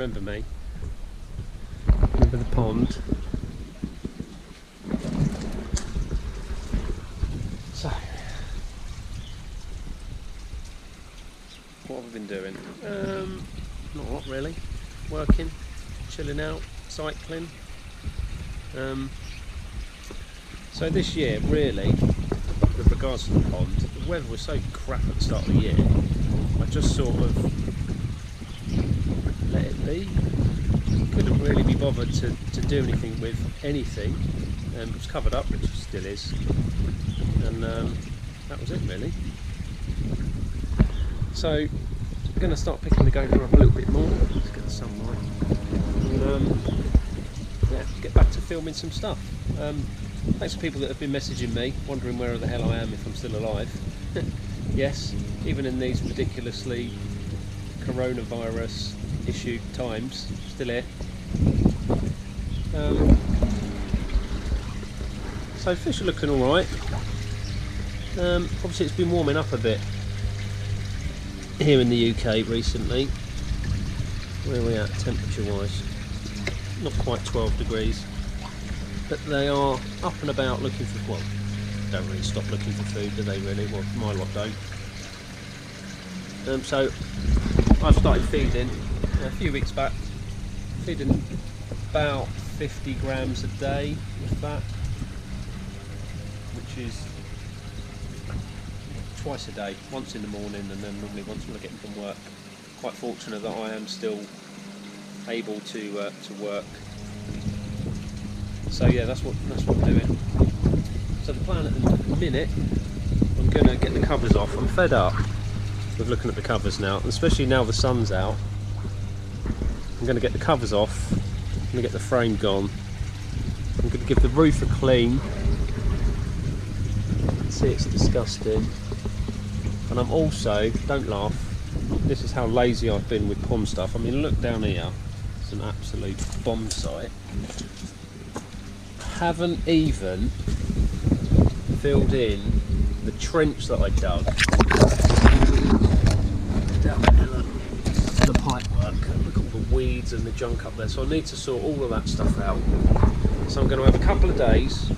remember me. Remember the pond. So, what have I been doing? Not a lot really. Working, chilling out, cycling. So this year, really, with regards to the pond, the weather was so crap at the start of the year. I just sort of let it be. Couldn't really be bothered to do anything with anything. It was covered up, which it still is, and that was it really. So I'm going to start picking the GoPro up a little bit more. Let's get the sunlight. And yeah, get back to filming some stuff. Thanks for people that have been messaging me, wondering where the hell I am, if I'm still alive. Yes, even in these ridiculously coronavirus issued times, still here. So fish are looking alright. Obviously it's been warming up a bit here in the UK recently. Where are we at temperature wise? Not quite 12 degrees. But they are up and about looking for, well, don't really stop looking for food, do they really? Well, my lot don't. So I've started feeding a few weeks back, feeding about 50 grams a day with that, which is twice a day, once in the morning and then normally once when I get in from work. Quite fortunate that I am still able to work. So yeah, that's what I'm doing. So the plan at the minute, I'm going to get the covers off. I'm fed up with looking at the covers now, especially now the sun's out. I'm going to get the covers off. I'm going to get the frame gone. I'm going to give the roof a clean. See, it's disgusting. And I'm also, don't laugh, this is how lazy I've been with pond stuff. I mean, look down here, it's an absolute bomb site. Haven't even filled in the trench that I dug down there, the pipe work. Look at all the weeds and the junk up there, so I need to sort all of that stuff out. So I'm going to have a couple of days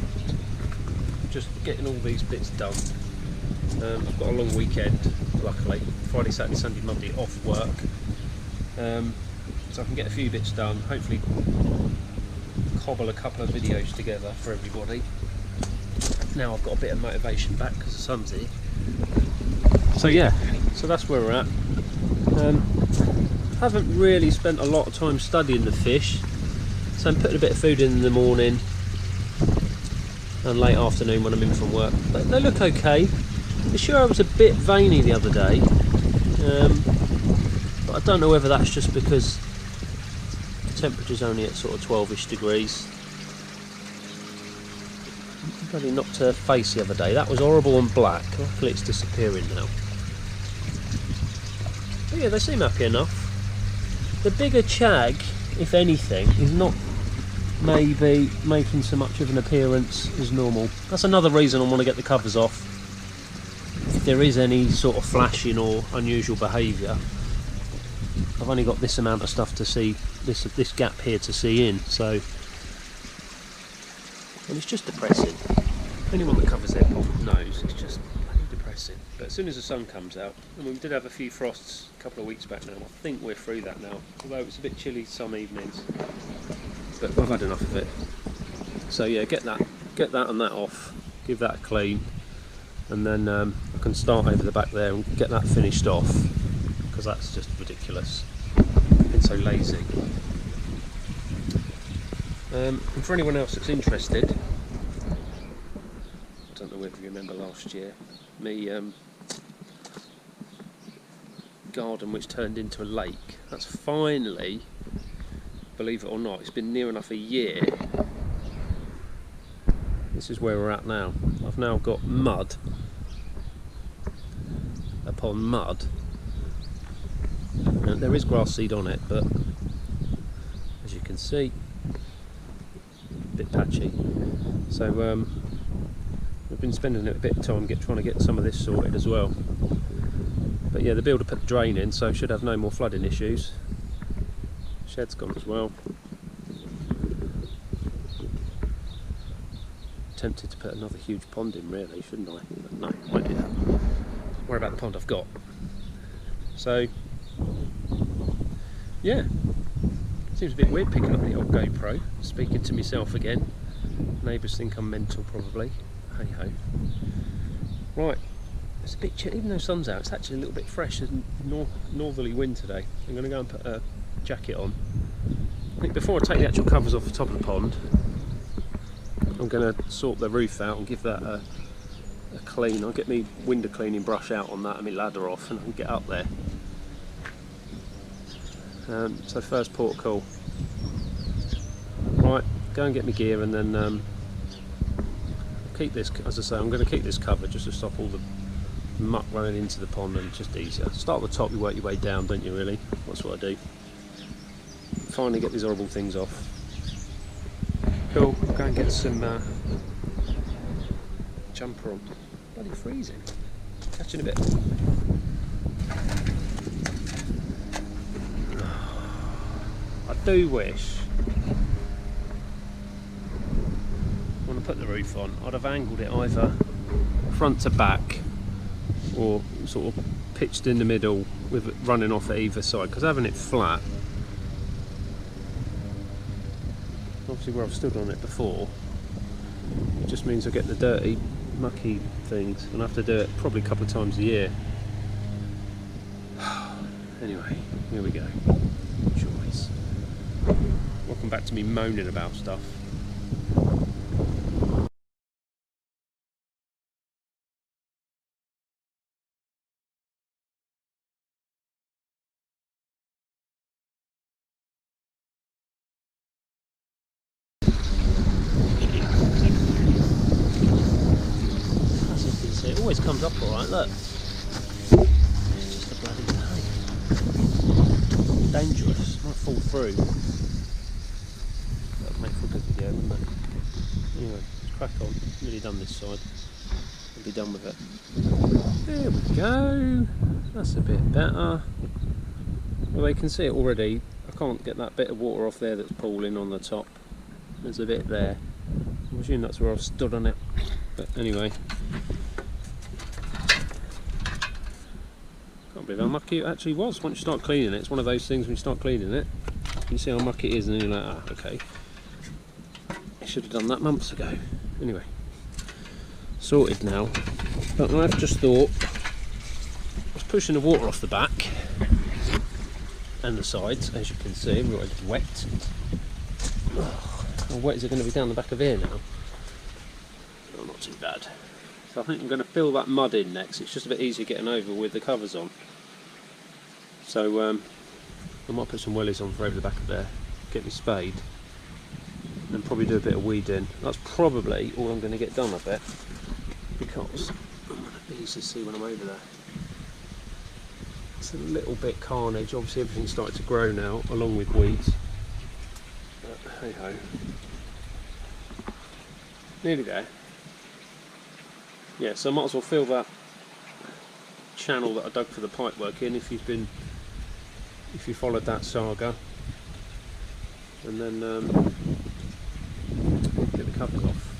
just getting all these bits done. I've got a long weekend, luckily, Friday, Saturday, Sunday, Monday off work, so I can get a few bits done, hopefully cobble a couple of videos together for everybody. Now I've got a bit of motivation back because the sun's here. So yeah, so that's where we're at. Haven't really spent a lot of time studying the fish, so I'm putting a bit of food in the morning and late afternoon when I'm in from work, but they look okay. For sure I was a bit veiny the other day, but I don't know whether that's just because the temperature's only at sort of 12ish degrees. I bloody knocked her face the other day. That was horrible and black. Luckily it's disappearing now. But yeah, they seem happy enough. The bigger chag, if anything, is not maybe making so much of an appearance as normal. That's another reason I want to get the covers off. If there is any sort of flashing or unusual behaviour, I've only got this amount of stuff to see, this gap here to see in, so, and it's just depressing. Anyone that covers their pond knows it's just bloody depressing. But as soon as the sun comes out, I mean, we did have a few frosts a couple of weeks back now, I think we're through that now, although it's a bit chilly some evenings, but I've had enough of it. So yeah, get that and that off, give that a clean, and then I can start over the back there and get that finished off, because that's just ridiculous. I've been so lazy. And for anyone else that's interested, I don't know whether you remember last year, me garden which turned into a lake, that's finally, believe it or not, it's been near enough a year. This is where we're at now. I've now got mud upon mud. Now, there is grass seed on it, but as you can see, a bit patchy. So we've been spending a bit of time trying to get some of this sorted as well. But yeah, the builder put the drain in, so should have no more flooding issues. Shed's gone as well. Tempted to put another huge pond in really, shouldn't I? But no, won't do that. Worry about the pond I've got. So yeah, seems a bit weird picking up the old GoPro, speaking to myself again. Neighbours think I'm mental probably. Hey ho. Right, it's a bit chilly, even though the sun's out, it's actually a little bit fresh. There's northerly wind today. I'm going to go and put a jacket on. I think before I take the actual covers off the top of the pond, I'm going to sort the roof out and give that a clean. I'll get my window cleaning brush out on that and my ladder off, and I can get up there. So first port call. Right, go and get my gear, and then I'll keep this, as I say, I'm going to keep this covered just to stop all the muck running into the pond, and it's just easier. Start at the top, you work your way down, don't you really? That's what I do. Finally get these horrible things off. Cool, I'll go and get some jumper on. Bloody freezing. Catch you in a bit. I do wish, when I put the roof on, I'd have angled it either front to back or sort of pitched in the middle with it running off at either side, because having it flat, obviously where I've stood on it before, it just means I get the dirty, mucky things, and I have to do it probably a couple of times a year. Anyway, here we go. Choice. Welcome back to me moaning about stuff. It always comes up alright, look. It's just a bloody pain. Dangerous, might fall through. That would make for a good video, wouldn't it? Anyway, let's crack on. Nearly done this side. I'll be done with it. There we go. That's a bit better. Well, you can see it already. I can't get that bit of water off there that's pooling on the top. There's a bit there. I assume that's where I've stood on it. But anyway. Can't believe how mucky it actually was once you start cleaning it. It's one of those things when you start cleaning it, you see how mucky it is, and then you're like, ah, okay. I should have done that months ago. Anyway, sorted now. But I've just thought, I was pushing the water off the back and the sides, as you can see, it's wet. Oh, how wet is it going to be down the back of here now? Oh, not too bad. So I think I'm going to fill that mud in next. It's just a bit easier getting over with the covers on. So I might put some wellies on for over the back of there, get me spade, and probably do a bit of weeding. That's probably all I'm going to get done, I bet, because I'm going to be easy to see when I'm over there. It's a little bit carnage. Obviously everything's started to grow now, along with weeds. But hey ho. Nearly there. Yeah, so I might as well fill that channel that I dug for the pipe work in, if you followed that saga, and then get the covers off.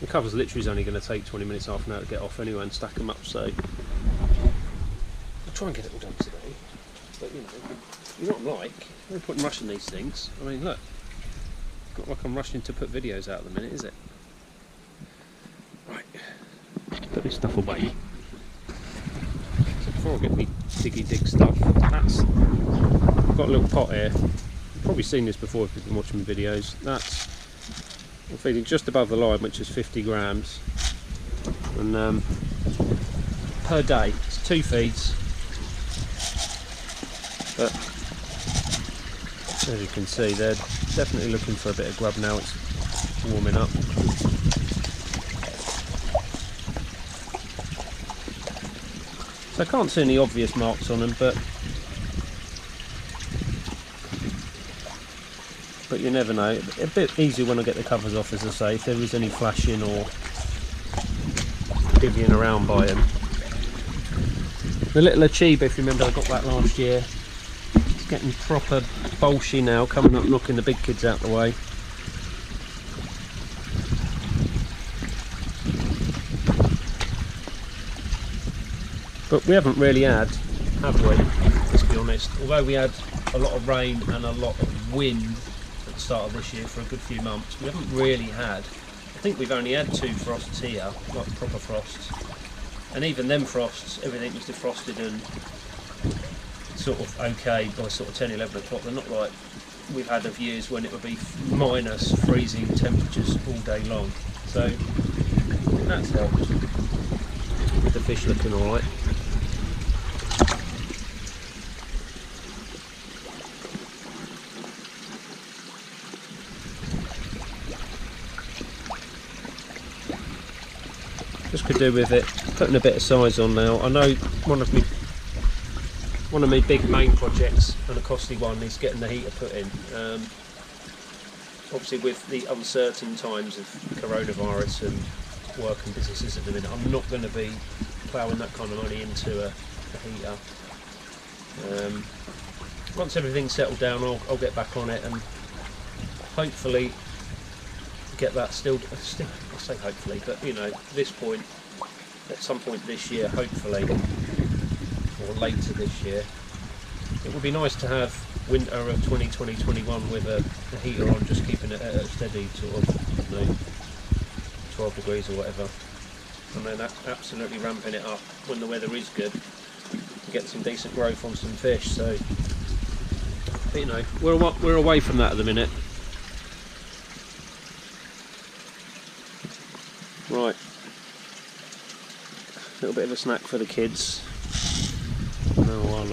The covers literally is only going to take 20 minutes, half an hour to get off anyway, and stack them up, so I'll try and get it all done today. But you know what I'm like, no point in rushing these things. I mean, look, it's not like I'm rushing to put videos out at the minute, is it? Right. Put this stuff away. So before I get me diggy dig stuff, I've got a little pot here. You've probably seen this before if you've been watching my videos. I'm feeding just above the line, which is 50 grams, and per day it's 2 feeds. But as you can see, they're definitely looking for a bit of grub now. It's warming up. So I can't see any obvious marks on them, but you never know. A bit easier when I get the covers off, as I say, if there is any flashing or divvying around by them. The little Achiba, if you remember, I got that last year. getting proper bolshy now, coming up knocking the big kids out the way. But we haven't really had, have we, let's be honest, although we had a lot of rain and a lot of wind at the start of this year for a good few months, we haven't really had, I think we've only had 2 frosts here, like proper frosts, and even them frosts, everything was defrosted and sort of okay by sort of 10, 11 o'clock. They're not like we've had of years when it would be minus freezing temperatures all day long, so that's helped with the fish looking alright. Just could do with it putting a bit of size on now. I know one of my big main projects, and a costly one, is getting the heater put in. Obviously with the uncertain times of coronavirus and work and businesses at the minute, I'm not going to be ploughing that kind of money into a heater. Once everything's settled down, I'll get back on it and hopefully get that still I say hopefully, but you know, this point, at some point this year, hopefully, or later this year, it would be nice to have winter of 2020-21 with a heater on, just keeping it at a steady sort of, you know, 12 degrees or whatever, and then absolutely ramping it up when the weather is good, get some decent growth on some fish. So, but, you know, we're away from that at the minute. Right, a little bit of a snack for the kids. Now I'll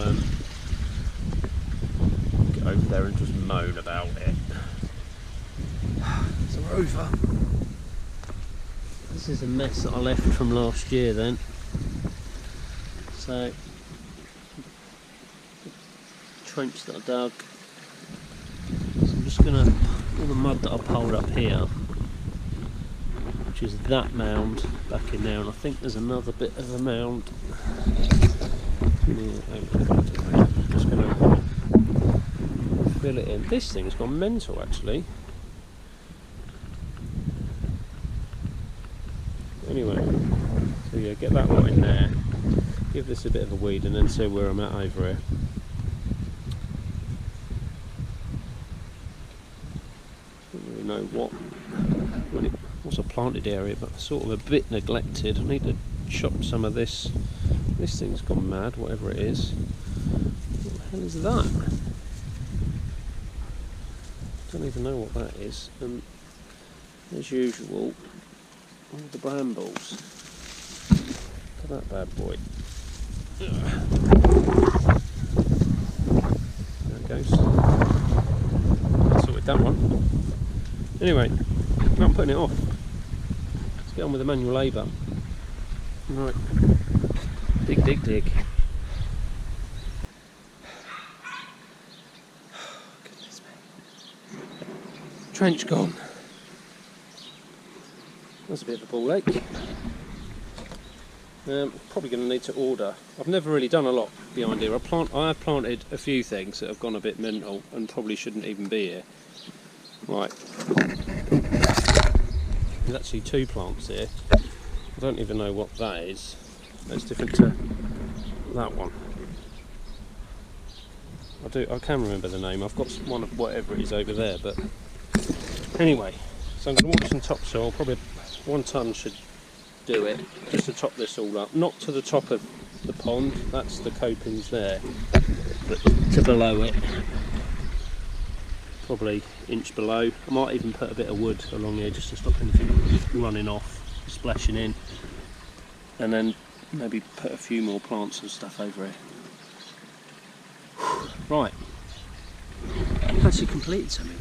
get over there and just moan about it. So we're over. This is a mess that I left from last year then. So, trench that I dug. So I'm just gonna, all the mud that I piled up here, which is that mound back in there, and I think there's another bit of a mound. I'm just going to fill it in. This thing's gone mental actually. Anyway, so yeah, get that lot in there, give this a bit of a weed, and then see where I'm at over here. Don't really know what was a planted area, but sort of a bit neglected. I need to chop some of this. This thing's gone mad, whatever it is. What the hell is that? Don't even know what that is. And as usual, all the brambles. Look at that bad boy. There it goes. Sorted that one. Anyway, I'm putting it off. Let's get on with the manual labour. Right, dig, dig, dig. Goodness me. Trench gone. That's a bit of a ball ache. Probably going to need to order. I've never really done a lot behind here. I have planted a few things that have gone a bit mental and probably shouldn't even be here. Right. There's actually 2 plants here. I don't even know what that is. That's different to that one. I can remember the name. I've got one of whatever it is over there, but anyway, so I'm going to water some topsoil. Probably 1 tonne should do it, just to top this all up. Not to the top of the pond, that's the copings there, but to below it, probably inch below. I might even put a bit of wood along here just to stop anything running off, splashing in, and then maybe put a few more plants and stuff over here. Right, I've actually completed something.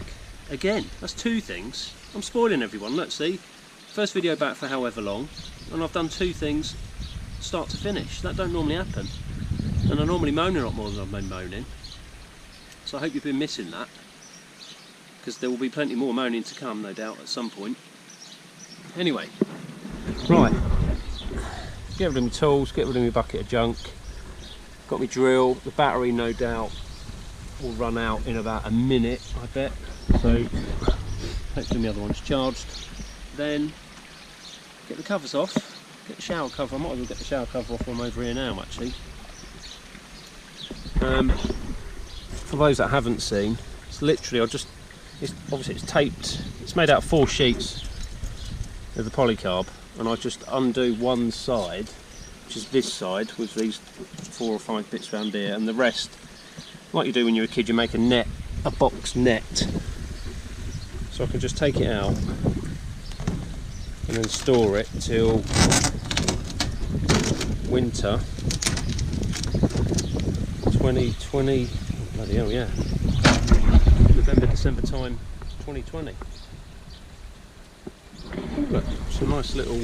Again, that's 2 things. I'm spoiling everyone, let's see. First video back for however long, and I've done 2 things start to finish. That don't normally happen. And I normally moan a lot more than I've been moaning. So I hope you've been missing that, because there will be plenty more moaning to come, no doubt, at some point. Anyway, right. Get rid of my tools, get rid of my bucket of junk. Got my drill, the battery no doubt will run out in about a minute, I bet. So hopefully the other one's charged. Then get the covers off, get the shower cover. I might as well get the shower cover off while I'm over here now, actually. For those that haven't seen, it's literally, obviously it's taped, it's made out of 4 sheets of the polycarb, and I just undo one side, which is this side, with these 4 or 5 bits around here, and the rest, like you do when you're a kid, you make a net, a box net. So I can just take it out and then store it till winter 2020, bloody hell, yeah, November, December time 2020. Oh, look, some nice little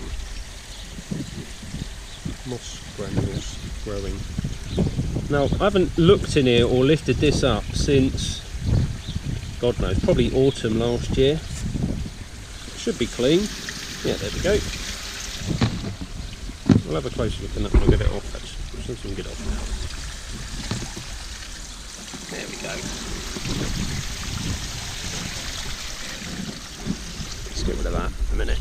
moss granules growing. Now, I haven't looked in here or lifted this up since, God knows, probably autumn last year. Should be clean. Yeah, there we go. We'll have a closer look at that when I get it off, actually. Since we can get it off now. There we go. Let's get rid of that in a minute.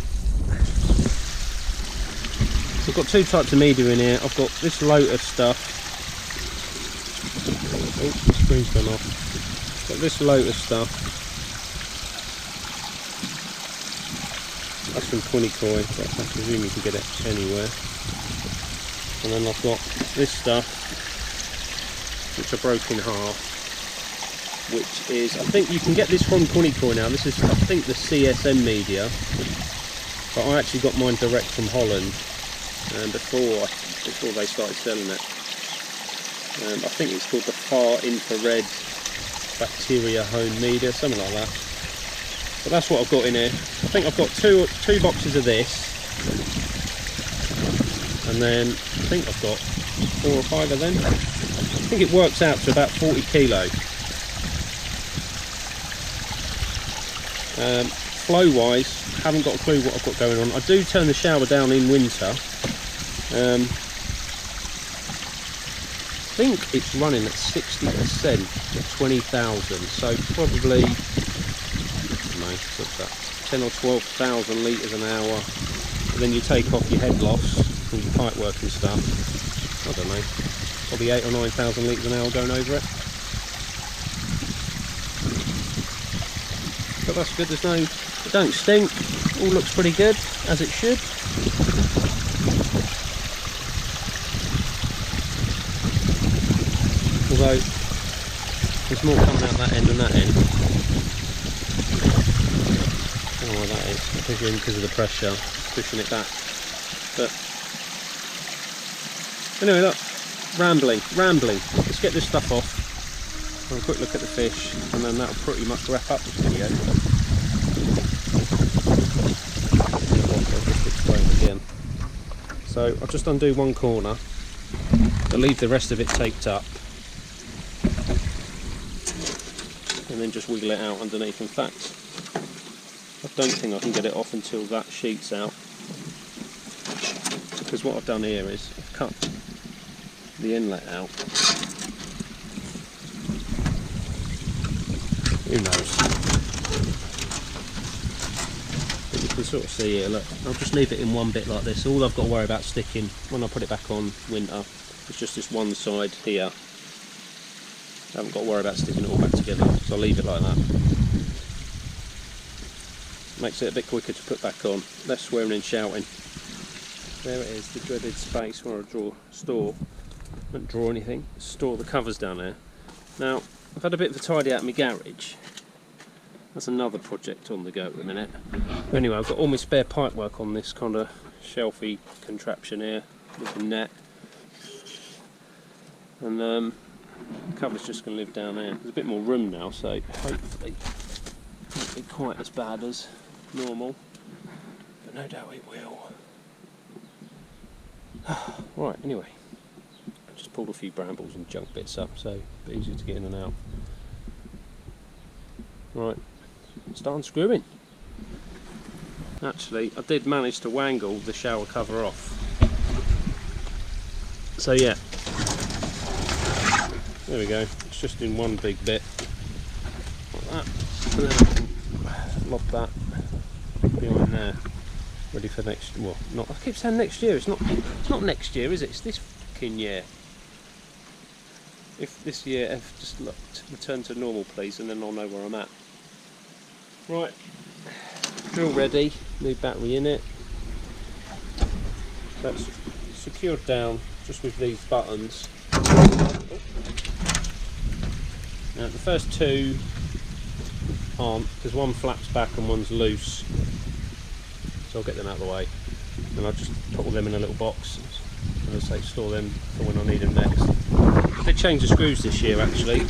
So I've got 2 types of media in here. I've got this Lotus stuff. Oh, the screen's gone off. Got this Lotus stuff. That's from 20 koi, but I presume you can get it anywhere. And then I've got this stuff, which I broke in half, which is, I think you can get this from 20 koi now. This is, I think, the CSM media, but I actually got mine direct from Holland, and before they started selling it. I think it's called the Far Infrared Bacteria Home Media, something like that. But that's what I've got in here. I think I've got two boxes of this, and then I think I've got 4 or 5 of them. I think it works out to about 40 kilo. Flow wise, haven't got a clue what I've got going on. I do turn the shower down in winter. I think it's running at 60% at 20,000, so probably, what's that, 10 or 12,000 litres an hour. And then you take off your head loss and your pipe work and stuff. I don't know, probably 8 or 9,000 litres an hour going over it. But that's good. There's no, it don't stink. All looks pretty good, as it should. Although there's more coming out that end than that end. I don't know why that is. I presume because of the pressure pushing it back. But anyway, look, rambling. Let's get this stuff off. Have a quick look at the fish, and then that'll pretty much wrap up this video. I'll just explain again. So I'll just undo one corner. I'll leave the rest of it taped up, and then just wiggle it out underneath. In fact, I don't think I can get it off until that sheet's out, because what I've done here is I've cut the inlet out. Who knows? But you can sort of see here, look, I'll just leave it in one bit like this. All I've got to worry about sticking when I put it back on winter is just this one side here. I haven't got to worry about sticking it all back together, so I'll leave it like that. Makes it a bit quicker to put back on, less swearing and shouting. There it is, the dreaded space where I store the covers down there. Now, I've had a bit of a tidy out of my garage. That's another project on the go at the minute. But anyway, I've got all my spare pipe work on this kind of shelfy contraption here with the net. And the cover's just going to live down there. There's a bit more room now, so hopefully it won't be quite as bad as normal. But no doubt it will. Right, anyway. Just pulled a few brambles and junk bits up, so a bit easier to get in and out. Right, start unscrewing. Actually, I did manage to wangle the shower cover off. So yeah, there we go. Just it's just in one big bit like that, and then I can lob that behind there, ready for next. Well, not. I keep saying next year. It's not next year, is it? It's this fucking year. If this year just return to normal, please, and then I'll know where I'm at. Right, drill ready. New battery in it. That's secured down just with these buttons. Now the first two aren't, because one flaps back and one's loose, so I'll get them out of the way, and I'll just put all them in a little box, and as I say, store them for when I need them next. They changed the screws this year actually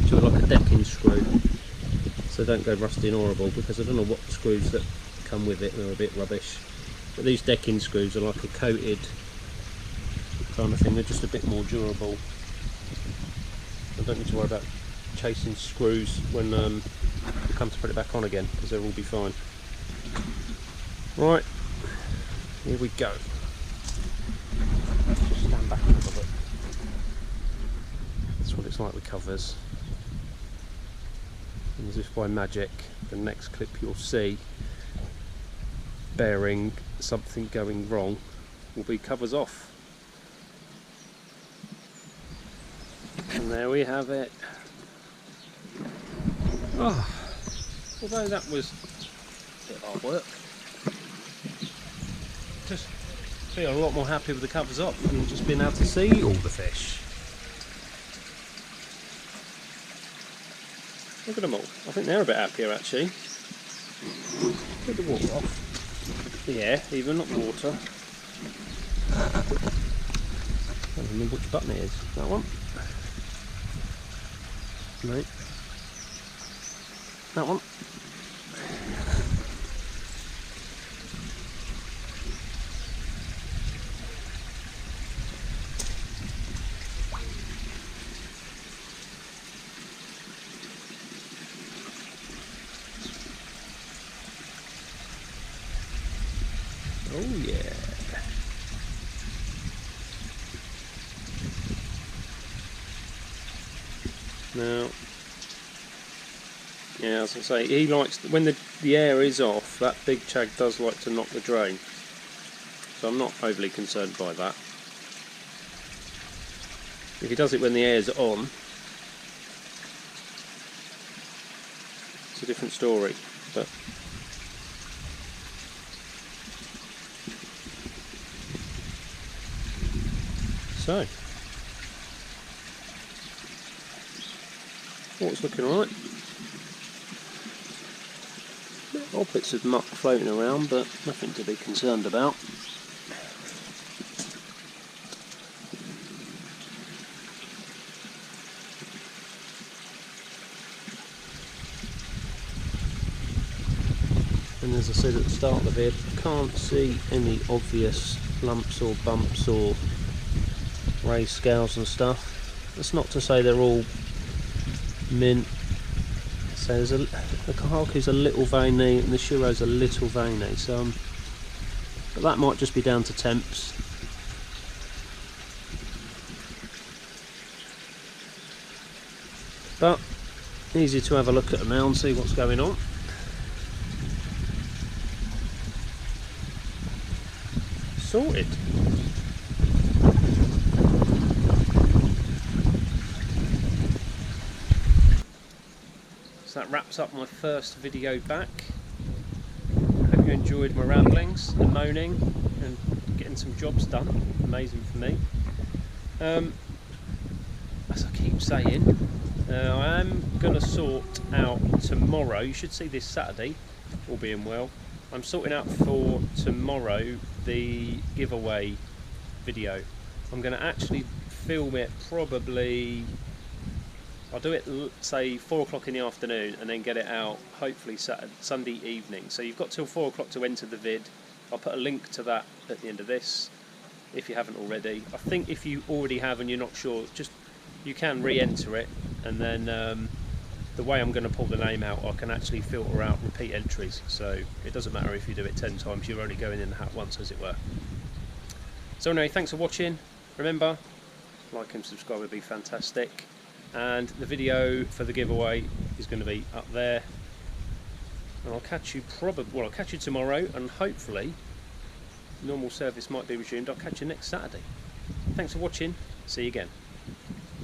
to like a decking screw, so don't go rusty and horrible, because I don't know what screws that come with it, they're a bit rubbish. But these decking screws are like a coated kind of thing, they're just a bit more durable. I don't need to worry about chasing screws when I come to put it back on again, because they'll all be fine. Right, here we go. Just stand back a little bit. That's what it's like with covers. And as if by magic, the next clip you'll see bearing something going wrong will be covers off. And there we have it. Oh, although that was a bit hard work, just feel a lot more happy with the covers off and just being able to see all the fish. Look at them all. I think they're a bit happier actually. Get the water off. The air, even, not the water. I don't remember which button it is. That one? No. That one? Oh yeah. Now, yeah, as I say, he likes, when the air is off, that big chag does like to knock the drain. So I'm not overly concerned by that. If he does it when the air's on, it's a different story. But so, it's looking alright. Odd bits of muck floating around, but nothing to be concerned about. And as I said at the start of the vid, can't see any obvious lumps or bumps or raised scales and stuff. That's not to say they're all mint. So there's the kahaku's a little veiny and the shuro's a little veiny, so but that might just be down to temps. But easy to have a look at them now and see what's going on. Sorted. So that wraps up my first video back. Hope you enjoyed my ramblings and moaning and getting some jobs done. Amazing for me. As I keep saying, I am going to sort out tomorrow. You should see this Saturday, all being well. I'm sorting out for tomorrow the giveaway video. I'm going to actually film it probably. I'll do it, say, 4 o'clock in the afternoon and then get it out hopefully Sunday evening. So you've got till 4 o'clock to enter the vid. I'll put a link to that at the end of this if you haven't already. I think if you already have and you're not sure, just you can re-enter it, and then the way I'm going to pull the name out, I can actually filter out repeat entries. So it doesn't matter if you do it 10 times, you're only going in the hat once, as it were. So anyway, thanks for watching. Remember, like and subscribe would be fantastic. and the video for the giveaway is going to be up there. And I'll catch you I'll catch you tomorrow, and hopefully normal service might be resumed. I'll catch you next Saturday. Thanks for watching. See you again.